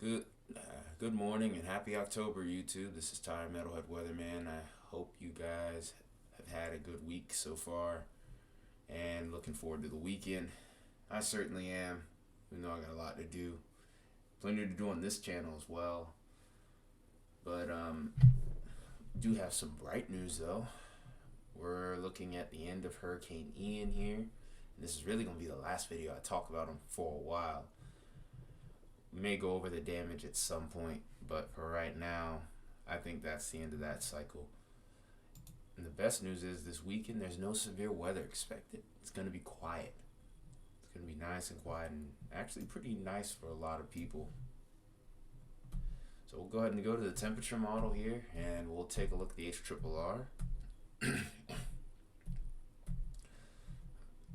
Good, good morning and happy October, YouTube. This is Tyre Metalhead Weatherman. I hope you guys have had a good week so far and looking forward to the weekend. I certainly am, even though I got a lot to do. Plenty to do on this channel as well. But do have some bright news though. We're looking at the end of Hurricane Ian here. And this is really going to be the last video I talk about him for a while. We may go over the damage at some point, but for right now, I think that's the end of that cycle. And the best news is this weekend there's no severe weather expected. It's going to be quiet. It's going to be nice and quiet and actually pretty nice for a lot of people. So we'll go ahead and go to the temperature model here and we'll take a look at the HRRR.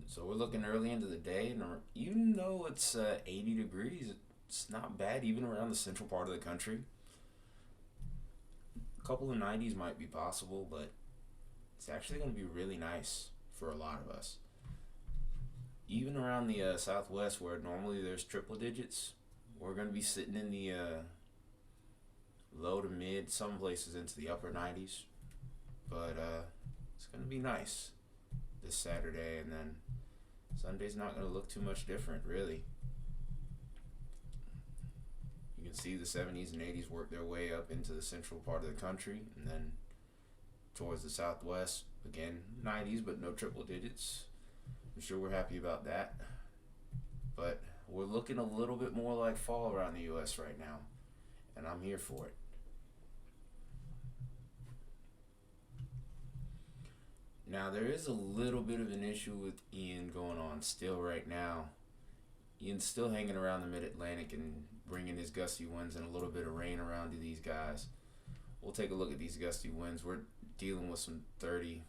So we're looking early into the day, and even though it's 80 degrees, it's not bad even around the central part of the country. A couple of 90s might be possible, but it's actually going to be really nice for a lot of us. Even around the southwest, where normally there's triple digits, we're going to be sitting in the low to mid, some places into the upper 90s. But it's going to be nice this Saturday, and then Sunday's not going to look too much different, really. You can see the 70s and 80s work their way up into the central part of the country, and then towards the southwest, again, 90s, but no triple digits. I'm sure we're happy about that. But we're looking a little bit more like fall around the U.S. right now, and I'm here for it. Now, there is a little bit of an issue with Ian going on still right now. Ian's still hanging around the mid-Atlantic and bringing his gusty winds and a little bit of rain around to these guys. We'll take a look at these gusty winds. We're dealing with some 30,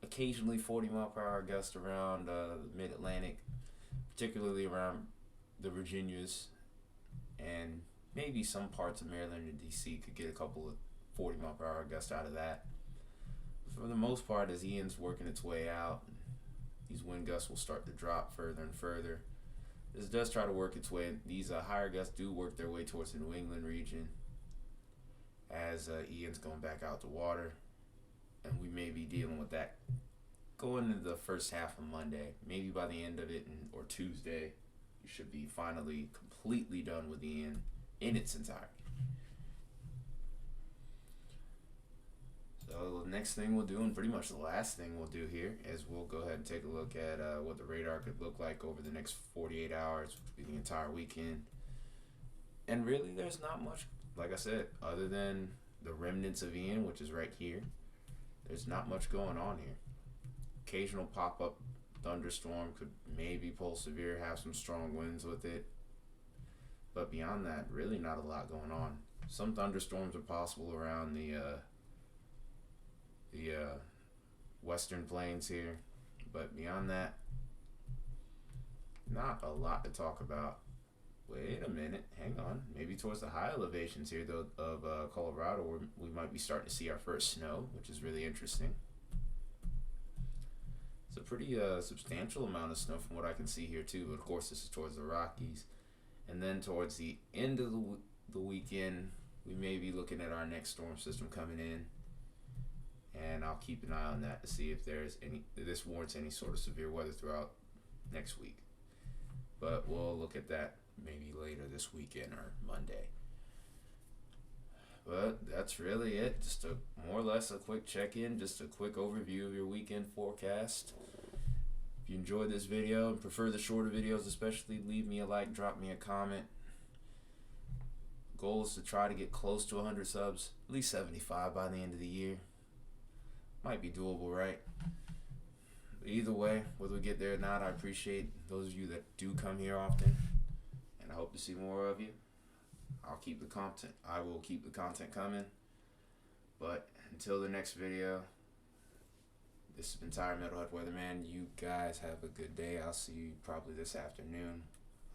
occasionally 40 mile per hour gusts around the mid-Atlantic, particularly around the Virginias, and maybe some parts of Maryland and DC could get a couple of 40 mile per hour gusts out of that. For the most part, as Ian's working its way out, these wind gusts will start to drop further and further. This does try to work its way. These higher gusts do work their way towards the New England region as Ian's going back out to water, and we may be dealing with that going into the first half of Monday. Maybe by the end of it or Tuesday, you should be finally completely done with Ian in its entirety. So the next thing we'll do, and pretty much the last thing we'll do here, is we'll go ahead and take a look at what the radar could look like over the next 48 hours, which will be the entire weekend. And really, there's not much, like I said, other than the remnants of Ian, which is right here. There's not much going on here. Occasional pop-up thunderstorm could maybe pull severe, have some strong winds with it. But beyond that, really not a lot going on. Some thunderstorms are possible around the western plains here, but beyond that, not a lot to talk about. Wait a minute, hang on. Maybe towards the high elevations here though of Colorado, where we might be starting to see our first snow, which is really interesting. It's a pretty substantial amount of snow from what I can see here too, but of course this is towards the Rockies. And then towards the end of the weekend, we may be looking at our next storm system coming in. And I'll keep an eye on that to see if this warrants any sort of severe weather throughout next week. But we'll look at that maybe later this weekend or Monday. But that's really it. Just more or less a quick check-in, just a quick overview of your weekend forecast. If you enjoyed this video and prefer the shorter videos especially, leave me a like, drop me a comment. Goal is to try to get close to 100 subs, at least 75 by the end of the year. Might be doable, right? But either way, whether we get there or not, I appreciate those of you that do come here often, and I hope to see more of you. I will keep the content coming. But until the next video, this has been Tyre Metalhead Weatherman. You guys have a good day. I'll see you probably this afternoon.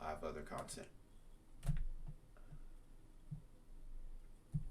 I have other content.